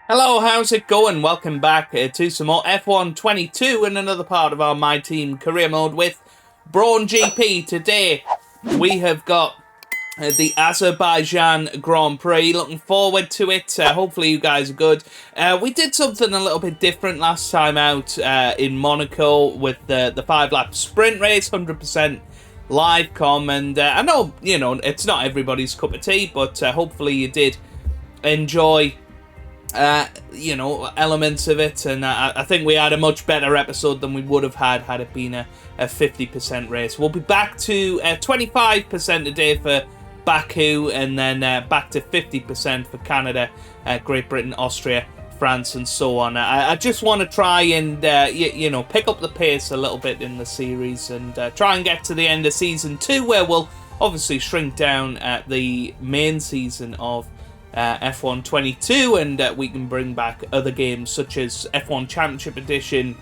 Hello, how's it going? Welcome back to some more F1 22 and another part of our My Team career mode with Brawn GP. Today we have got the Azerbaijan Grand Prix. Looking forward to it. Hopefully you guys are good. We did something a little bit different last time out in Monaco with the 5-lap sprint race, 100% live com. And I know, it's not everybody's cup of tea, but hopefully you did enjoy elements of it, and I think we had a much better episode than we would have had it been a 50% race. We'll be back to 25% a day for Baku, and then back to 50% for Canada, Great Britain, Austria, France, and so on. I just want to try and pick up the pace a little bit in the series, and try and get to the end of season 2, where we'll obviously shrink down the main season of F1 22, and we can bring back other games such as F1 Championship Edition,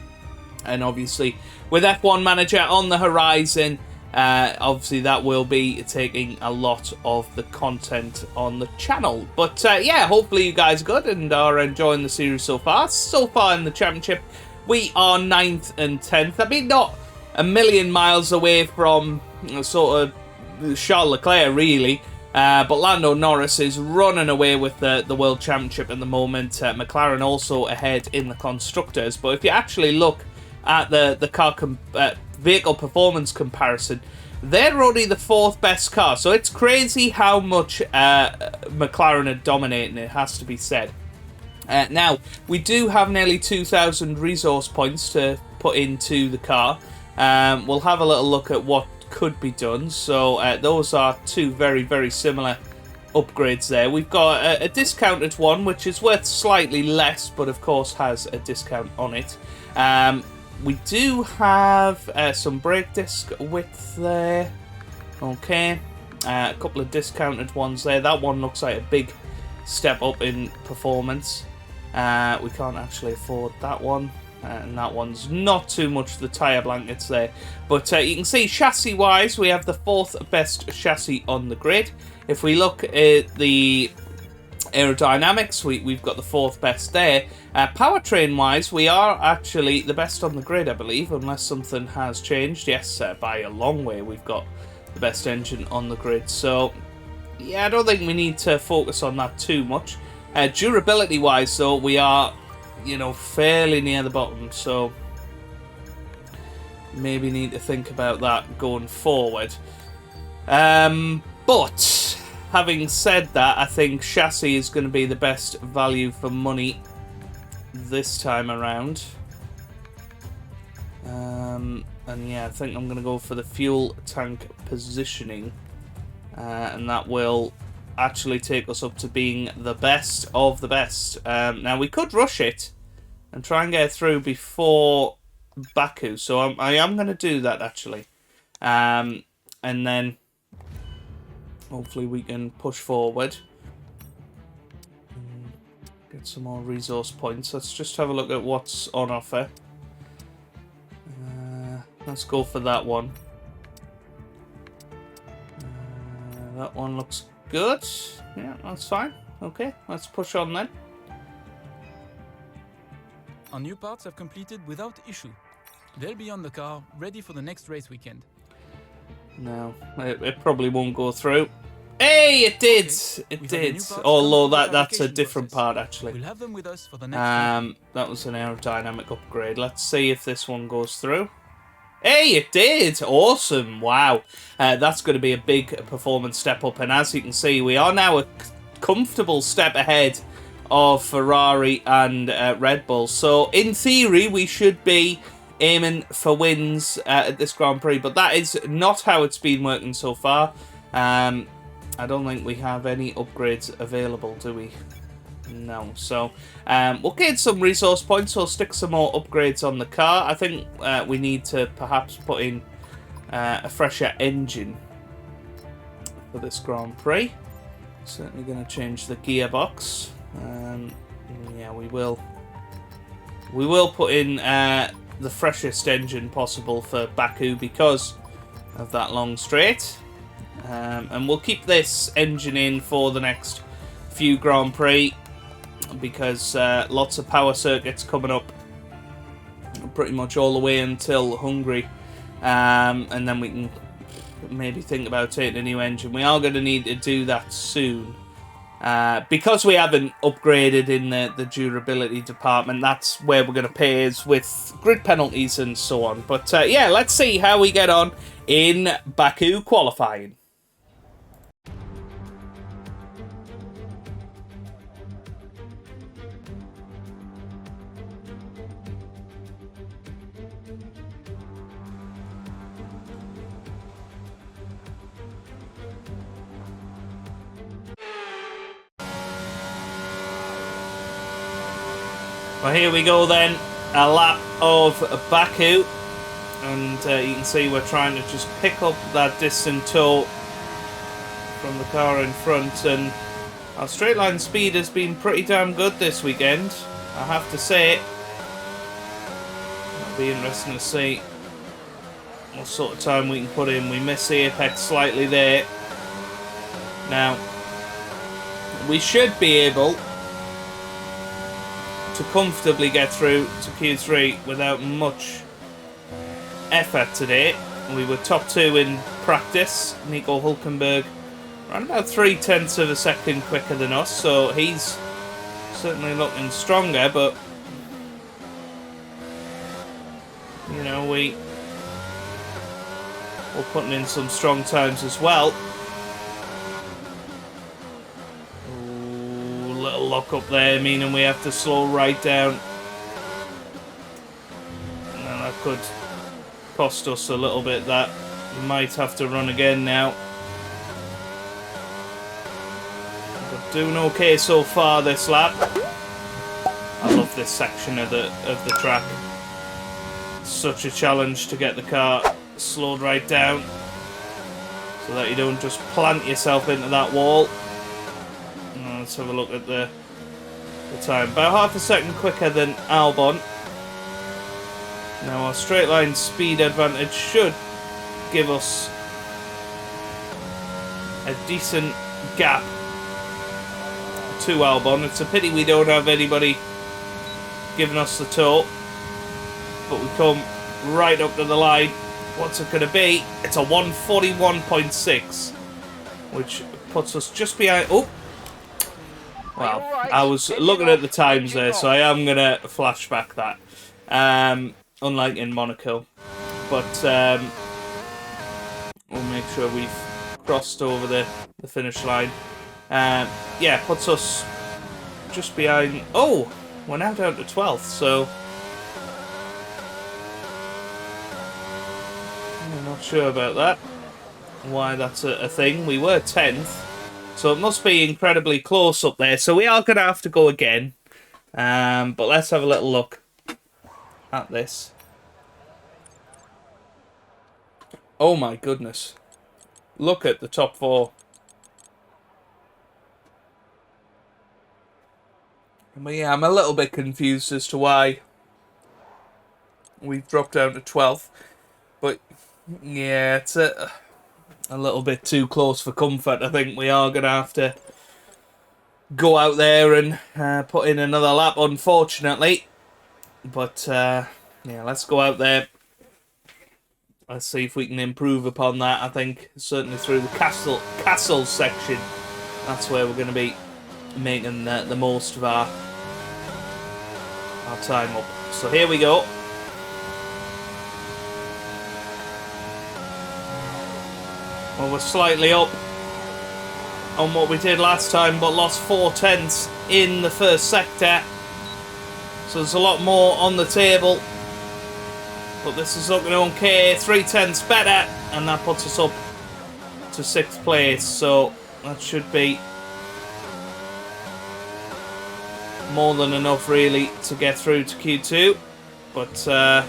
and obviously with F1 Manager on the horizon, obviously that will be taking a lot of the content on the channel. But yeah, hopefully you guys are good and are enjoying the series so far. So far in the Championship, we are 9th and 10th. I mean, not a million miles away from sort of Charles Leclerc, really. But Lando Norris is running away with the World Championship at the moment. McLaren also ahead in the Constructors. But if you actually look at the car vehicle performance comparison, they're only the 4th best car. So it's crazy how much McLaren are dominating, it has to be said. Now, we do have nearly 2,000 resource points to put into the car. We'll have a little look at what could be done. So those are two very, very similar upgrades there. We've got a discounted one, which is worth slightly less, but of course has a discount on it. We do have some brake disc width there. Okay. A couple of discounted ones there. That one looks like a big step up in performance. We can't actually afford that one. And that one's not too much, the tyre blankets there. But you can see chassis-wise, we have the 4th best chassis on the grid. If we look at the aerodynamics, we've got the 4th best there. Powertrain-wise, we are actually the best on the grid, I believe, unless something has changed. Yes, by a long way, we've got the best engine on the grid. So, yeah, I don't think we need to focus on that too much. Durability-wise, though, we are fairly near the bottom, so maybe need to think about that going forward. But having said that, I think chassis is going to be the best value for money this time around. And yeah, I think I'm going to go for the fuel tank positioning, and that will actually take us up to being the best of the best. Now, we could rush it and try and get through before Baku, so I am going to do that, actually. And then hopefully we can push forward. Get some more resource points. Let's just have a look at what's on offer. Let's go for that one. That one looks good. Yeah, that's fine. Okay, let's push on then. Our new parts have completed without issue. They'll be on the car, ready for the next race weekend. No, it probably won't go through. Hey, it did! Okay. It did. Although that's a different part, actually. We'll have them with us for the next that was an aerodynamic upgrade. Let's see if this one goes through. Hey, it did! Awesome! Wow. That's going to be a big performance step up. And as you can see, we are now a comfortable step ahead of Ferrari and Red Bull. So, in theory, we should be aiming for wins at this Grand Prix. But that is not how it's been working so far. I don't think we have any upgrades available, do we? No. So, we'll get some resource points. We'll stick some more upgrades on the car. I think we need to perhaps put in a fresher engine for this Grand Prix. Certainly going to change the gearbox. Yeah, we will put in the freshest engine possible for Baku because of that long straight. And we'll keep this engine in for the next few Grand Prix. because lots of power circuits coming up pretty much all the way until Hungary, and then we can maybe think about taking a new engine. We are going to need to do that soon. Because we haven't upgraded in the durability department, that's where we're going to pay, is with grid penalties and so on. But yeah, let's see how we get on in Baku qualifying. Well, here we go then, a lap of Baku, and you can see we're trying to just pick up that distant tow from the car in front, and our straight line speed has been pretty damn good this weekend, I have to say. It'll be interesting to see what sort of time we can put in. We miss the apex slightly there. Now, we should be able to comfortably get through to Q3 without much effort today. We were top 2 in practice. Nico Hulkenberg ran about 0.3 of a second quicker than us, so he's certainly looking stronger, but you know, we're putting in some strong times as well. Little lock up there, meaning we have to slow right down, and that could cost us a little bit. That we might have to run again now, but doing okay so far this lap. I love this section of the track. It's such a challenge to get the car slowed right down so that you don't just plant yourself into that wall. Let's have a look at the time. About half a second quicker than Albon. Now our straight line speed advantage should give us a decent gap to Albon. It's a pity we don't have anybody giving us the tow, but we come right up to the line. What's it going to be? It's a 141.6, which puts us just behind. Oh! Well, I was looking at the times there, so I am going to flashback that. Unlike in Monaco. But we'll make sure we've crossed over the finish line. Yeah, puts us just behind. Oh, we're now down to 12th, so I'm not sure about that. Why that's a thing. We were 10th, so it must be incredibly close up there. So we are going to have to go again. But let's have a little look at this. Oh my goodness. Look at the top four. But yeah, I'm a little bit confused as to why we've dropped down to 12th. But yeah, it's a little bit too close for comfort. I think we are going to have to go out there and put in another lap, unfortunately. But yeah, let's go out there. Let's see if we can improve upon that. I think certainly through the castle section, that's where we're going to be making the most of our time up. So here we go. Well, we're slightly up on what we did last time, but lost 4/10 in the first sector. So there's a lot more on the table. But this is looking okay. 3/10 better, and that puts us up to 6th place. So that should be more than enough, really, to get through to Q2. But yeah,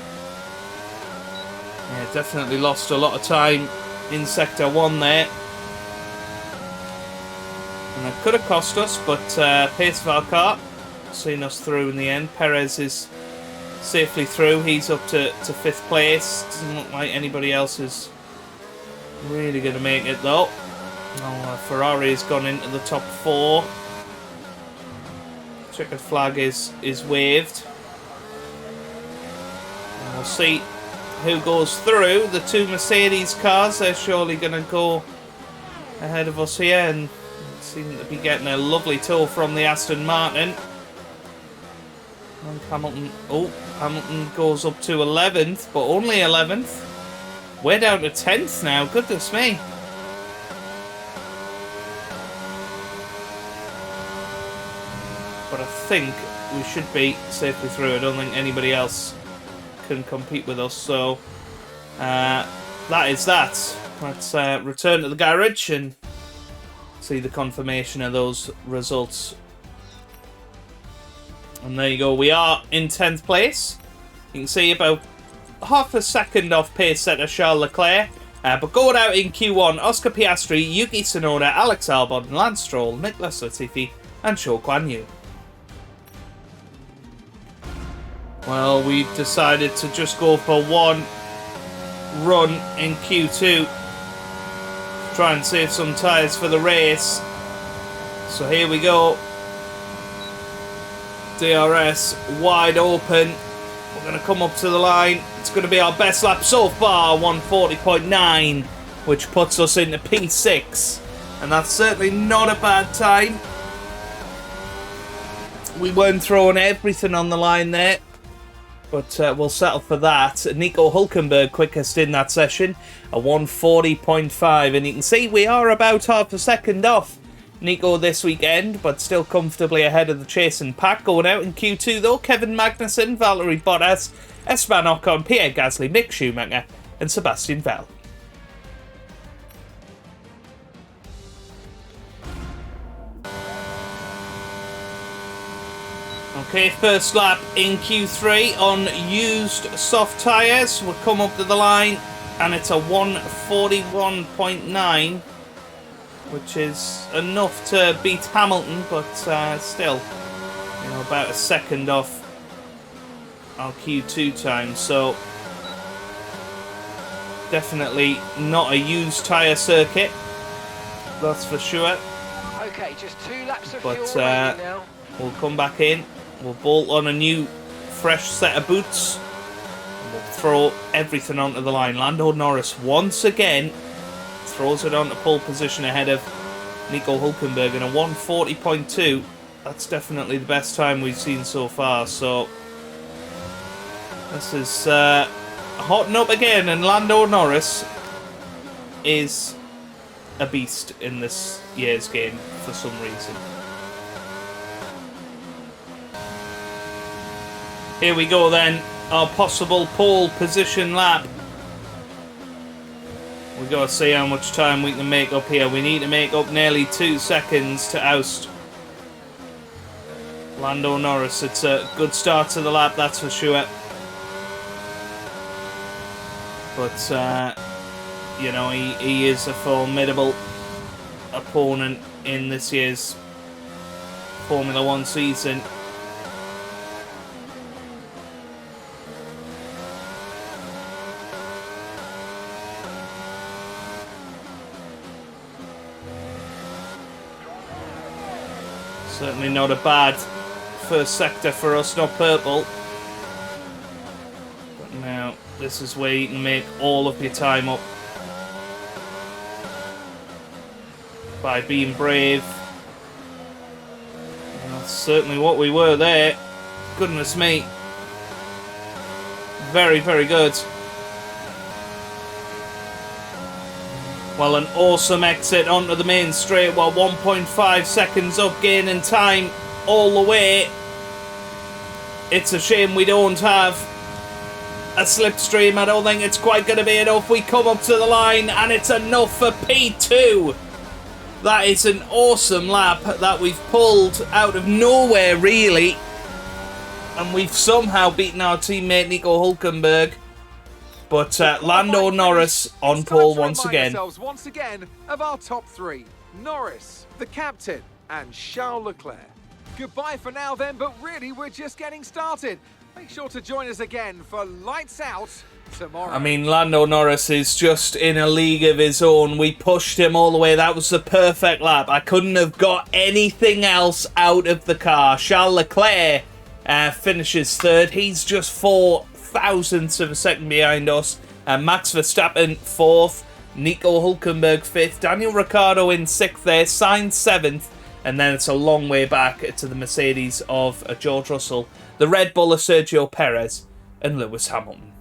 definitely lost a lot of time in Sector 1 there. And that could have cost us, but pace of our car seen us through in the end. Perez is safely through. He's up to 5th place. Doesn't look like anybody else is really going to make it, though. Oh, Ferrari has gone into the top 4. Checkered flag is waved. And we'll see who goes through. The two Mercedes cars, they're surely going to go ahead of us here and seem to be getting a lovely tow from the Aston Martin. And Hamilton, Hamilton goes up to 11th, but only 11th. We're down to 10th now, goodness me. But I think we should be safely through. I don't think anybody else can compete with us, so that is that. Let's return to the garage and see the confirmation of those results. And there you go, we are in 10th place. You can see about half a second off pace setter Charles Leclerc. But going out in Q1, Oscar Piastri, Yuki Tsunoda, Alex Albon, Lance Stroll, Nicolas Latifi and Zhou Guanyu. Well, we decided to just go for one run in Q2. Try and save some tyres for the race. So here we go. DRS wide open. We're going to come up to the line. It's going to be our best lap so far, 140.9, which puts us into P6. And that's certainly not a bad time. We weren't throwing everything on the line there, but we'll settle for that. Nico Hülkenberg quickest in that session, a 140.5. And you can see we are about half a second off Nico this weekend, but still comfortably ahead of the chasing pack. Going out in Q2 though, Kevin Magnussen, Valtteri Bottas, Esteban Ocon, Pierre Gasly, Mick Schumacher and Sebastian Vettel. Okay, first lap in Q3 on used soft tyres. We'll come up to the line and it's a 141.9. which is enough to beat Hamilton, but still, you know, about a second off our Q2 time. So definitely not a used tyre circuit, that's for sure. Okay, just 2 laps of but fuel remaining now. We'll come back in. We'll bolt on a new, fresh set of boots. And we'll throw everything onto the line. Lando Norris once again throws it onto pole position ahead of Nico Hülkenberg in a 140.2. That's definitely the best time we've seen so far. So this is hotting up again, and Lando Norris is a beast in this year's game for some reason. Here we go then, our possible pole position lap. We've got to see how much time we can make up here. We need to make up nearly 2 seconds to oust Lando Norris. It's a good start to the lap, that's for sure. But, you know, he is a formidable opponent in this year's Formula 1 season. Certainly not a bad first sector for us, not purple. But now, this is where you can make all of your time up. By being brave. And that's certainly what we were there. Goodness me. Very, very good. Well, an awesome exit onto the main straight. Well, 1.5 seconds up, gaining time all the way. It's a shame we don't have a slipstream. I don't think it's quite going to be enough. We come up to the line and it's enough for P2. That is an awesome lap that we've pulled out of nowhere, really. And we've somehow beaten our teammate Nico Hülkenberg. But Lando Norris on pole once again. Once again of our top 3. Norris, the captain, and Charles Leclerc. Goodbye for now then, but really we're just getting started. Make sure to join us again for Lights Out tomorrow. I mean, Lando Norris is just in a league of his own. We pushed him all the way. That was the perfect lap. I couldn't have got anything else out of the car. Charles Leclerc finishes third. He's just 4 thousandths of a second behind us. Max Verstappen fourth. Nico Hülkenberg fifth. Daniel Ricciardo in sixth there. Sainz seventh. And then it's a long way back to the Mercedes of George Russell, the Red Bull of Sergio Perez, and Lewis Hamilton.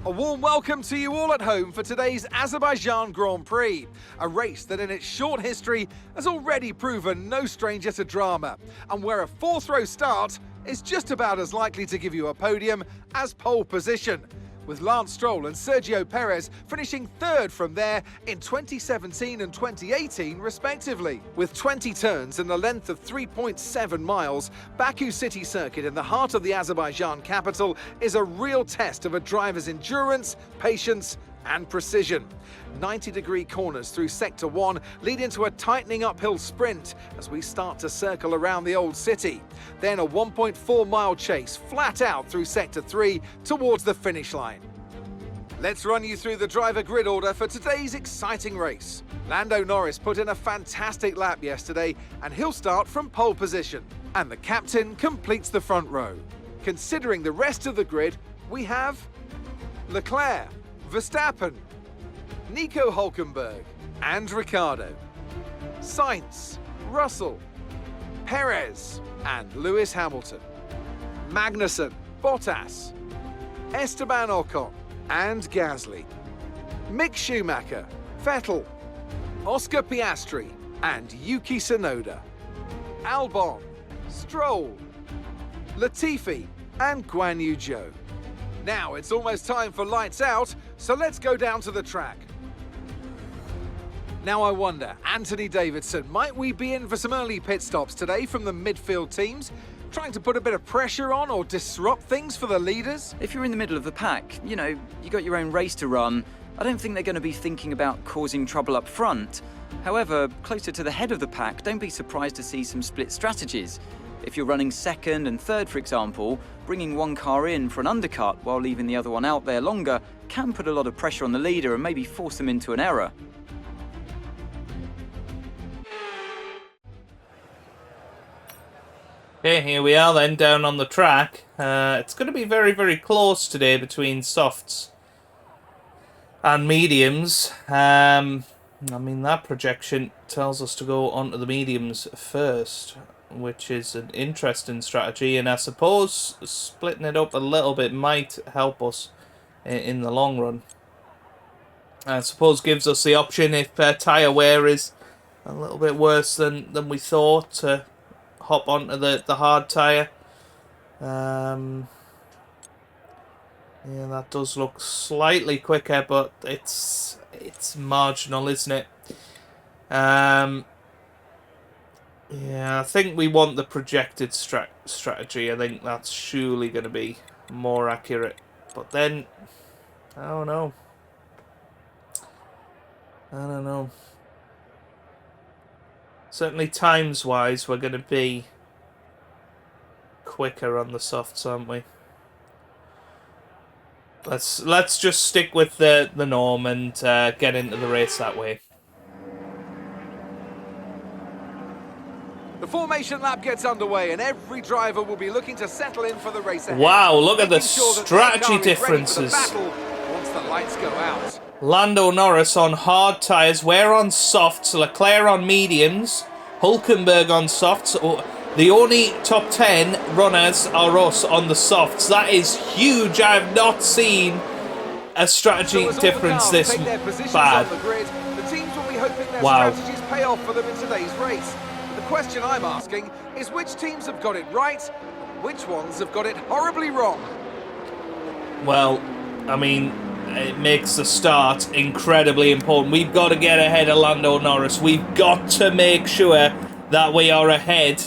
A warm welcome to you all at home for today's Azerbaijan Grand Prix, a race that in its short history has already proven no stranger to drama, and where a fourth row start is just about as likely to give you a podium as pole position, with Lance Stroll and Sergio Perez finishing third from there in 2017 and 2018 respectively. With 20 turns and a length of 3.7 miles, Baku City Circuit in the heart of the Azerbaijan capital is a real test of a driver's endurance, patience and precision. 90-degree corners through Sector 1 lead into a tightening uphill sprint as we start to circle around the old city. Then a 1.4-mile chase flat out through Sector 3 towards the finish line. Let's run you through the driver grid order for today's exciting race. Lando Norris put in a fantastic lap yesterday and he'll start from pole position. And the captain completes the front row. Considering the rest of the grid, we have Leclerc, Verstappen, Nico Hülkenberg and Ricciardo, Sainz, Russell, Perez and Lewis Hamilton, Magnussen, Bottas, Esteban Ocon and Gasly, Mick Schumacher, Vettel, Oscar Piastri and Yuki Tsunoda, Albon, Stroll, Latifi and Guan Yu Zhou. Now it's almost time for lights out, so let's go down to the track. Now I wonder, Anthony Davidson, might we be in for some early pit stops today from the midfield teams? Trying to put a bit of pressure on or disrupt things for the leaders? If you're in the middle of the pack, you know, you got your own race to run. I don't think they're going to be thinking about causing trouble up front. However, closer to the head of the pack, don't be surprised to see some split strategies. If you're running second and third, for example, bringing one car in for an undercut while leaving the other one out there longer can put a lot of pressure on the leader and maybe force them into an error. Okay, here we are then, down on the track. It's going to be very, very close today between softs and mediums. I mean, that projection tells us to go onto the mediums first, which is an interesting strategy, and I suppose splitting it up a little bit might help us in the long run. I suppose gives us the option, if tyre wear is a little bit worse than we thought, to hop onto the hard tyre. Yeah, that does look slightly quicker, but it's marginal, isn't it? Yeah, I think we want the projected strategy. I think that's surely going to be more accurate. But then, I don't know. Certainly times-wise, we're going to be quicker on the softs, aren't we? Let's just stick with the norm and get into the race that way. The formation lap gets underway and every driver will be looking to settle in for the race ahead. Wow, look at the making sure that their car strategy is ready for the differences. battle once the lights go out. Lando Norris on hard tyres, we're on softs, Leclerc on mediums, Hülkenberg on softs. The only top 10 runners are us on the softs. That is huge. I have not seen a strategy difference this bad. The teams will be hoping their Wow. strategies pay off for them in today's race. But the question I'm asking is which teams have got it right and which ones have got it horribly wrong? Well, I mean, it makes the start incredibly important. We've got to get ahead of Lando Norris. We've got to make sure that we are ahead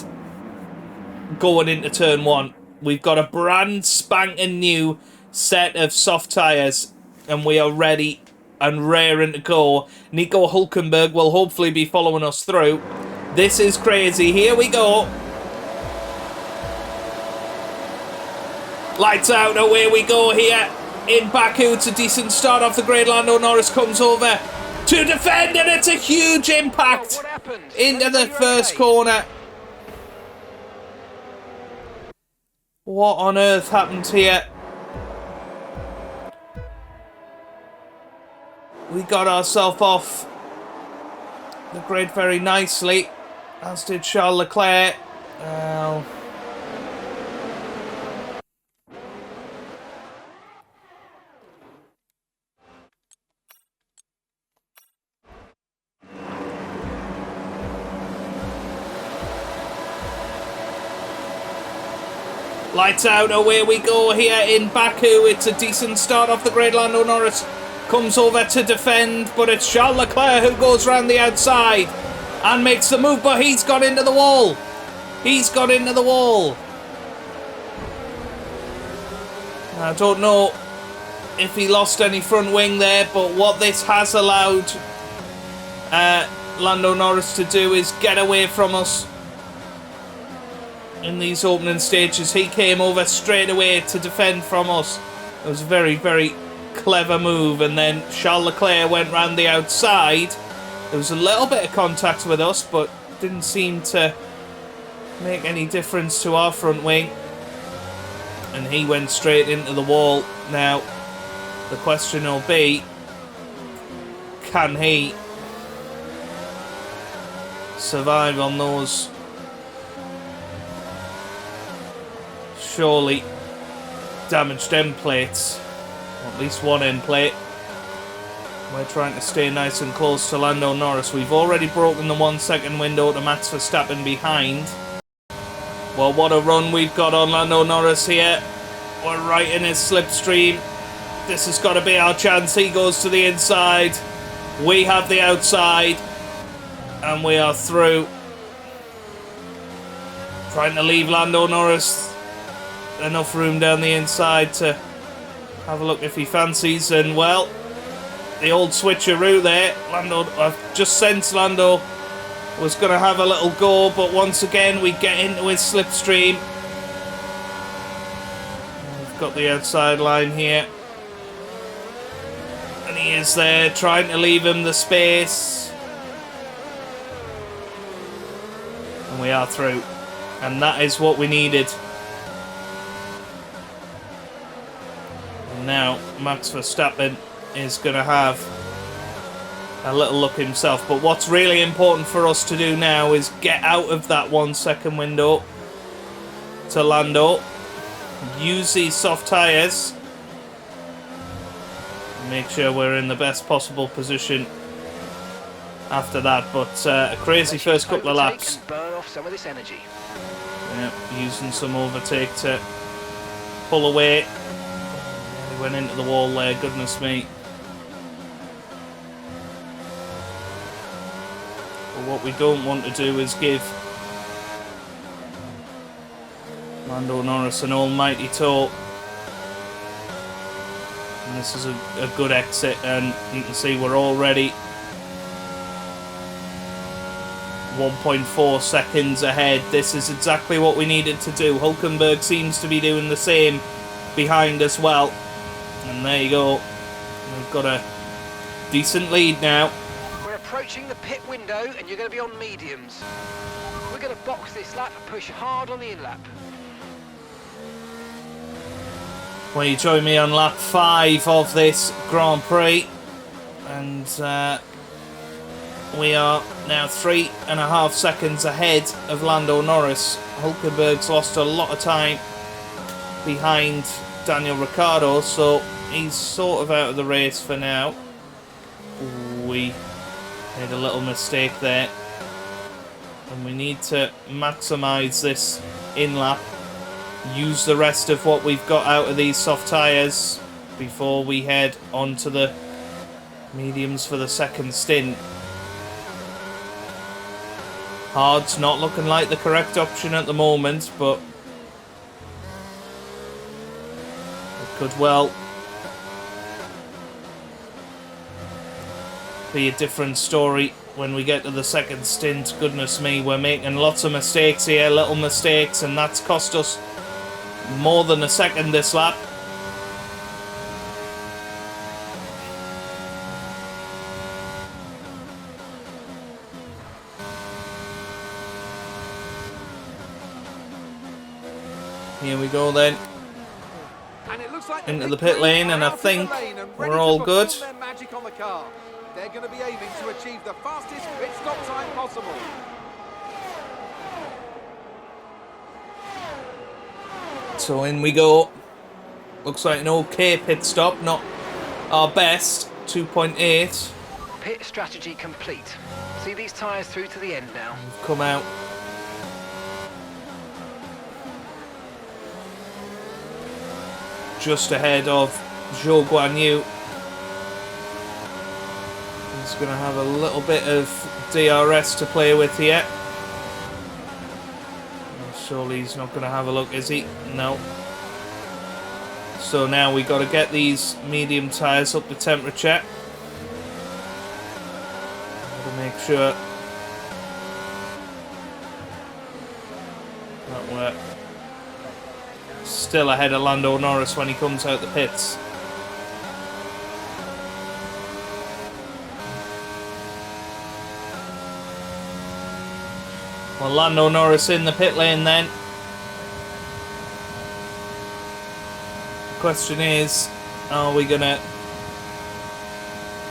going into turn one. We've got a brand spanking new set of soft tyres and we are ready and raring to go. Nico Hülkenberg will hopefully be following us through. This is crazy. Here we go. Lights out, away we go here in Baku. It's a decent start off the grid. Lando Norris comes over to defend, and it's a huge impact into the first corner. What on earth happened here? We got ourselves off the grid very nicely, as did Charles Leclerc. Lights out, away we go here in Baku. It's a decent start off the grid. Lando Norris comes over to defend, but it's Charles Leclerc who goes round the outside and makes the move, but he's got into the wall. He's got into the wall. I don't know if he lost any front wing there, but what this has allowed Lando Norris to do is get away from us. In these opening stages, he came over straight away to defend from us. It was a very, very clever move, and then Charles Leclerc went round the outside. There was a little bit of contact with us, but didn't seem to make any difference to our front wing. And he went straight into the wall. Now, the question will be, can he survive on those surely damaged end plates, or at least one end plate? We're trying to stay nice and close to Lando Norris. We've already broken the 1 second window to Max Verstappen behind. Well, what a run we've got on Lando Norris here. We're right in his slipstream. This has got to be our chance. He goes to the inside. We have the outside, and we are through. Trying to leave Lando Norris enough room down the inside to have a look if he fancies, and well, the old switcheroo there. I've just sensed Lando was going to have a little go, but once again we get into his slipstream. We've got the outside line here, and he is there trying to leave him the space, and we are through, and that is what we needed. Now Max Verstappen is going to have a little look himself, but what's really important for us to do now is get out of that 1 second window to Lando, use these soft tyres, make sure we're in the best possible position after that. But a crazy first couple of laps. Burn off some of this energy. Yeah, using some overtake to pull away. He went into the wall there, goodness me. But what we don't want to do is give Lando Norris an almighty tow. And this is a good exit, and you can see we're already 1.4 seconds ahead. This is exactly what we needed to do. Hülkenberg seems to be doing the same behind as well. And there you go. We've got a decent lead now. We're approaching the pit window, and you're going to be on mediums. We're going to box this lap and push hard on the in-lap. Well, you join me on lap 5 of this Grand Prix, and we are now 3.5 seconds ahead of Lando Norris. Hülkenberg's lost a lot of time behind Daniel Ricciardo, so he's sort of out of the race for now. We made a little mistake there, and we need to maximise this in-lap, use the rest of what we've got out of these soft tyres before we head on to the mediums for the second stint. Hard's not looking like the correct option at the moment, but it could well be a different story when we get to the second stint. Goodness me, we're making lots of mistakes here, little mistakes, and that's cost us more than a second this lap. Here we go then. And it looks like Into the pit lane, and I think we're all good. They're going to be aiming to achieve the fastest pit stop time possible. So in we go. Looks like an okay pit stop, not our best. 2.8. Pit strategy complete. See these tyres through to the end now. We've come out. Just ahead of Zhou Guanyu. He's going to have a little bit of DRS to play with here. Surely he's not going to have a look, is he? No. So now we've got to get these medium tyres up to temperature. To make sure that we're still ahead of Lando Norris when he comes out the pits. Well, Lando Norris in the pit lane then. The question is, are we going to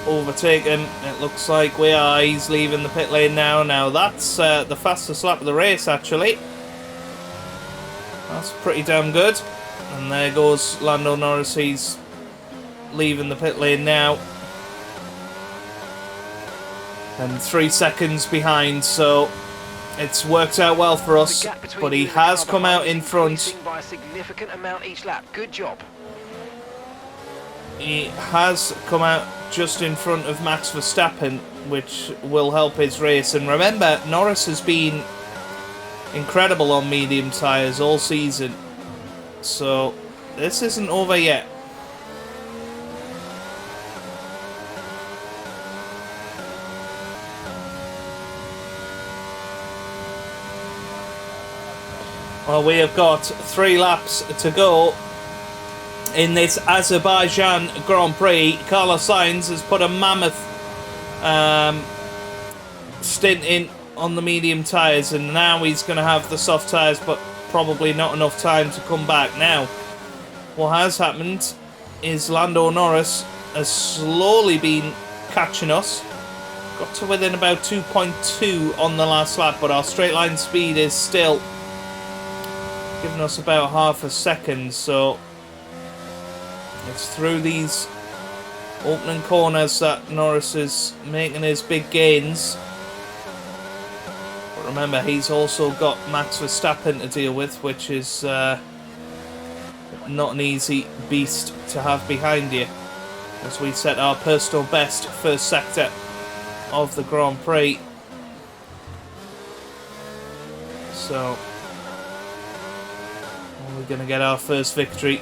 overtake him? It looks like we are. He's leaving the pit lane now. Now that's the fastest lap of the race, actually. That's pretty damn good. And there goes Lando Norris. He's leaving the pit lane now. And 3 seconds behind, so it's worked out well for us. But he has come out in front. By a significant amount each lap. Good job. He has come out just in front of Max Verstappen, which will help his race. And remember, Norris has been incredible on medium tyres all season. So this isn't over yet. Well, we have got 3 laps to go in this Azerbaijan Grand Prix. Carlos Sainz has put a mammoth stint in on the medium tyres, and now he's going to have the soft tyres, but probably not enough time to come back. Now, what has happened is Lando Norris has slowly been catching us. Got to within about 2.2 on the last lap, but our straight line speed is still giving us about half a second, so it's through these opening corners that Norris is making his big gains. But remember, he's also got Max Verstappen to deal with, which is not an easy beast to have behind you, as we set our personal best first sector of the Grand Prix. So we're going to get our first victory.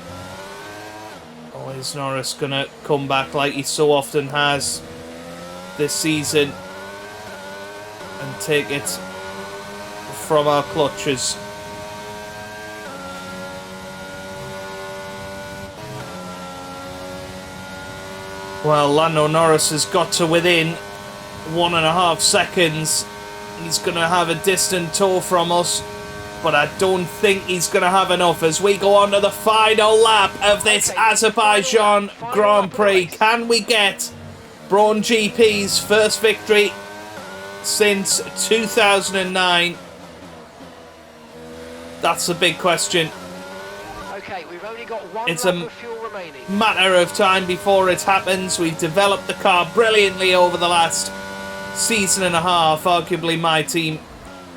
Or is Norris going to come back like he so often has this season and take it from our clutches? Well, Lando Norris has got to within 1.5 seconds. He's going to have a distant tow from us, but I don't think he's going to have enough as we go on to the final lap of this Azerbaijan Grand Prix. Can we get Brawn GP's first victory since 2009? That's the big question. Okay, we've only got one It's lap a of fuel remaining. matter of time before it happens. We've developed the car brilliantly over the last season and a half. Arguably my team.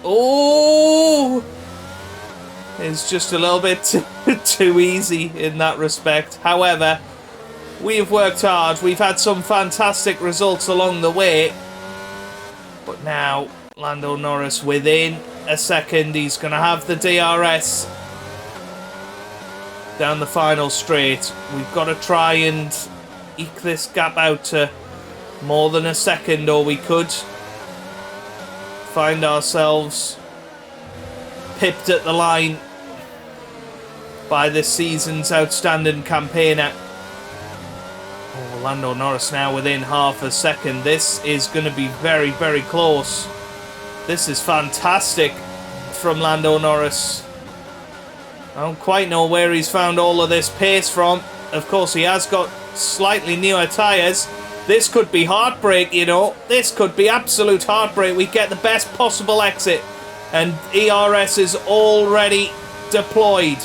Oh! It's just a little bit too easy in that respect. However, we've worked hard. We've had some fantastic results along the way. But now, Lando Norris within a second. He's going to have the DRS down the final straight. We've got to try and eke this gap out to more than a second, or we could find ourselves pipped at the line by this season's outstanding campaigner. Oh, Lando Norris now within half a second. This is going to be very, very close. This is fantastic from Lando Norris. I don't quite know where he's found all of this pace from. Of course, he has got slightly newer tyres. This could be heartbreak, you know. This could be absolute heartbreak. We get the best possible exit. And ERS is already deployed.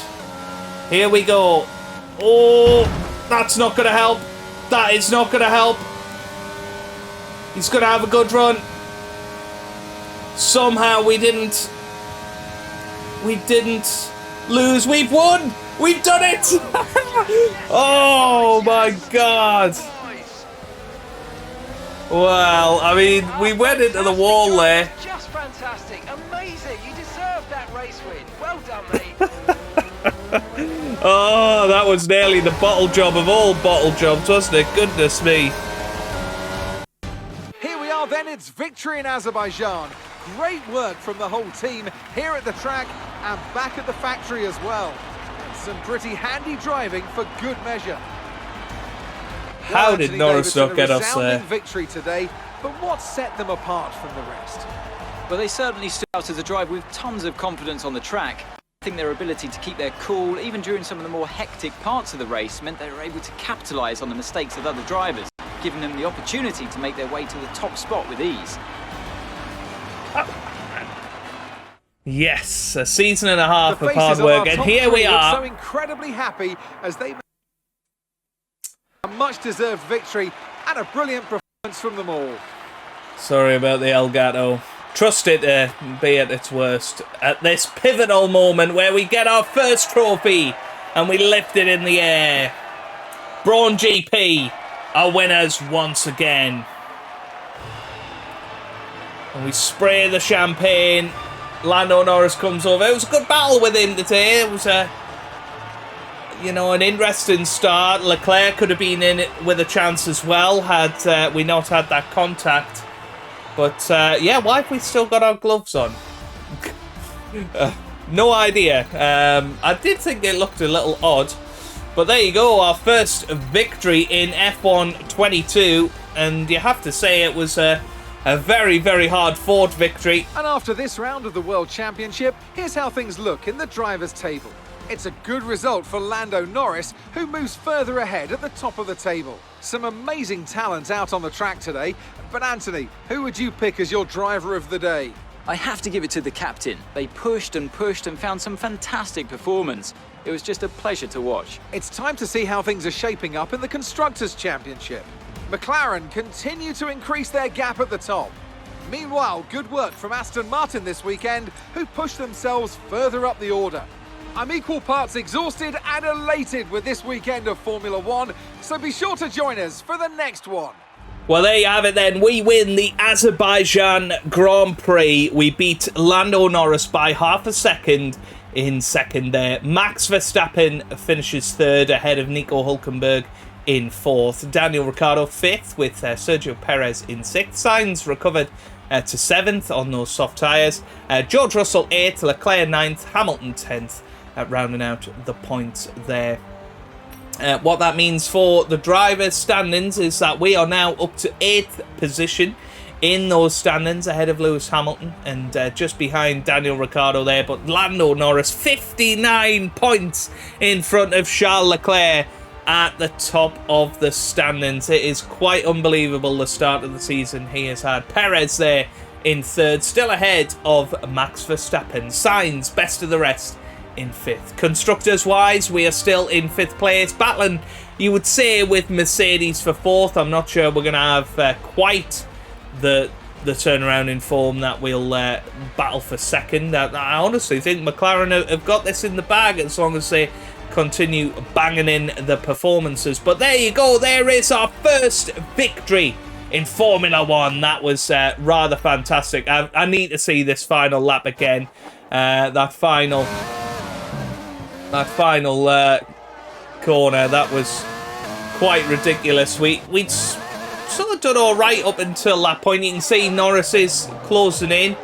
Here we go. Oh, that's not going to help. That is not going to help. He's going to have a good run. Somehow we didn't lose. We've won. We've done it. Oh my God. Well, I mean, we went into the wall there. Just fantastic. Amazing. You deserve that race win. Well done, mate. Oh, that was nearly the bottle job of all bottle jobs, wasn't it? Goodness me. Here we are then, it's victory in Azerbaijan. Great work from the whole team here at the track and back at the factory as well. Some pretty handy driving for good measure. How did Norris not get us there? Victory today, but what set them apart from the rest? Well, they certainly stood out as a drive with tons of confidence on the track. I think their ability to keep their cool, even during some of the more hectic parts of the race, meant they were able to capitalise on the mistakes of other drivers, giving them the opportunity to make their way to the top spot with ease. Yes, a season and a half of hard work, and here we are. So incredibly happy as they a much-deserved victory and a brilliant performance from them all. Sorry about the Elgato. Trust it to be at its worst at this pivotal moment where we get our first trophy and we lift it in the air. Brawn GP are winners once again. And we spray the champagne. Lando Norris comes over. It was a good battle with him today. It was an interesting start. Leclerc could have been in it with a chance as well had we not had that contact. But, yeah, why have we still got our gloves on? No idea. I did think it looked a little odd. But there you go, our first victory in F1 22. And you have to say it was a very, very hard-fought victory. And after this round of the World Championship, here's how things look in the drivers' table. It's a good result for Lando Norris, who moves further ahead at the top of the table. Some amazing talent out on the track today. But Anthony, who would you pick as your driver of the day? I have to give it to the captain. They pushed and found some fantastic performance. It was just a pleasure to watch. It's time to see how things are shaping up in the Constructors' Championship. McLaren continue to increase their gap at the top. Meanwhile, good work from Aston Martin this weekend, who pushed themselves further up the order. I'm equal parts exhausted and elated with this weekend of Formula One, so be sure to join us for the next one. Well, there you have it then. We win the Azerbaijan Grand Prix. We beat Lando Norris by half a second in second there. Max Verstappen finishes third ahead of Nico Hülkenberg in fourth. Daniel Ricciardo fifth with Sergio Perez in sixth. Sainz recovered to seventh on those soft tyres. George Russell eighth, Leclerc ninth, Hamilton 10th, rounding out the points there. What that means for the drivers' standings is that we are now up to 8th position in those standings ahead of Lewis Hamilton and just behind Daniel Ricciardo there. But Lando Norris 59 points in front of Charles Leclerc at the top of the standings. It is quite unbelievable the start of the season he has had. Perez there in third, still ahead of Max Verstappen. Sainz, best of the rest, in fifth. Constructors wise, we are still in fifth place, battling, you would say, with Mercedes for fourth. I'm not sure we're going to have quite the turnaround in form that we'll battle for second. I honestly think McLaren have got this in the bag as long as they continue banging in the performances. But there you go, there is our first victory in Formula One. That was rather fantastic. I need to see this final lap again. That final corner, that was quite ridiculous. We'd sort of done all right up until that point. You can see Norris is closing in.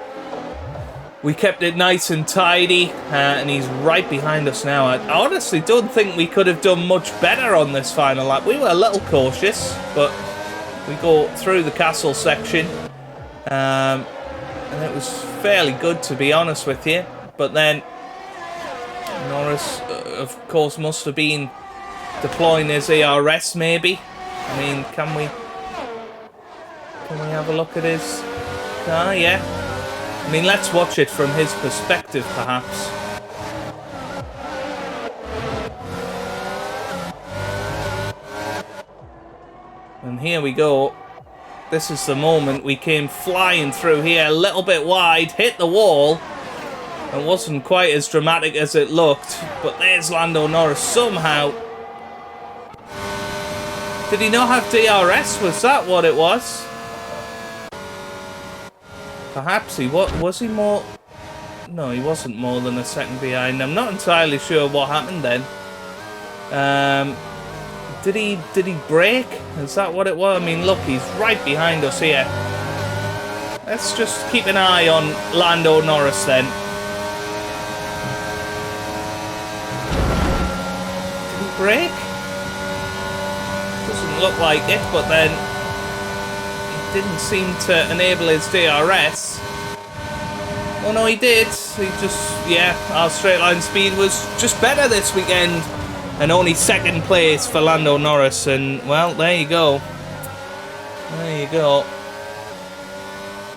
We kept it nice and tidy, and he's right behind us now. I honestly don't think we could have done much better on this final lap. We were a little cautious, but we go through the castle section, and it was fairly good, to be honest with you. But then Norris, of course, must have been deploying his ERS, maybe. I mean, can we have a look at his car? Yeah. I mean, let's watch it from his perspective, perhaps. And here we go. This is the moment. We came flying through here, a little bit wide, hit the wall. It wasn't quite as dramatic as it looked, but there's Lando Norris somehow. Did he not have DRS? Was that what it was? Perhaps he was he more? No, he wasn't more than a second behind. I'm not entirely sure what happened then. Did he brake? Is that what it was? I mean, look, he's right behind us here. Let's just keep an eye on Lando Norris then. Did he brake? Doesn't look like it, but then didn't seem to enable his DRS. Oh no, he did. He just, yeah, our straight line speed was just better this weekend. And only second place for Lando Norris. And, well, there you go. There you go.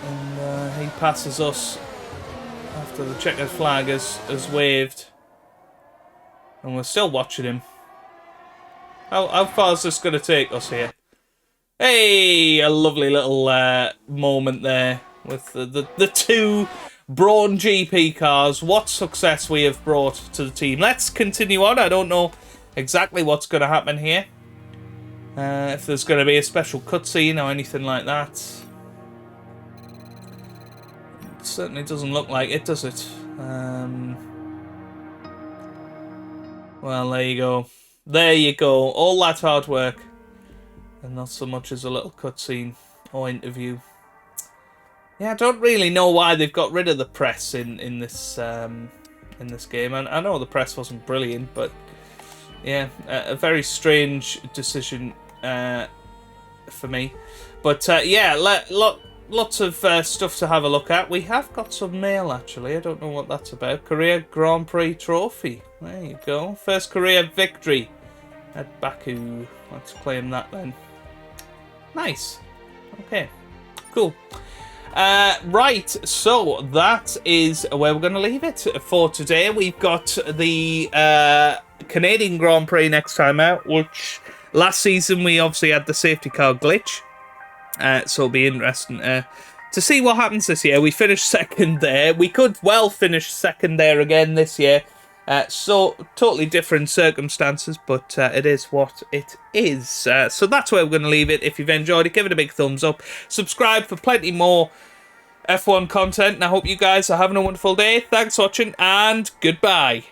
And he passes us after the checkered flag has waved. And we're still watching him. How far is this going to take us here? Hey, a lovely little moment there with the two Brawn GP cars. What success we have brought to the team. Let's continue on. I don't know exactly what's going to happen here. If there's going to be a special cutscene or anything like that. It certainly doesn't look like it, does it? Well, there you go. There you go. All that hard work. And not so much as a little cutscene or interview. Yeah, I don't really know why they've got rid of the press in this game. And I know the press wasn't brilliant, but yeah, a very strange decision for me. But yeah, lots of stuff to have a look at. We have got some mail actually. I don't know what that's about. Korea Grand Prix trophy. There you go. First Korea victory at Baku. Let's claim that then. Nice. Okay. Cool. Right, so that is where we're going to leave it for today. We've got the Canadian Grand Prix next time out, which last season we obviously had the safety car glitch. So it'll be interesting to see what happens this year. We finished second there. We could well finish second there again this year. So totally different circumstances, but it is what it is. So that's where we're going to leave it. If you've enjoyed it, give it a big thumbs up. Subscribe for plenty more F1 content. And I hope you guys are having a wonderful day. Thanks for watching, and goodbye.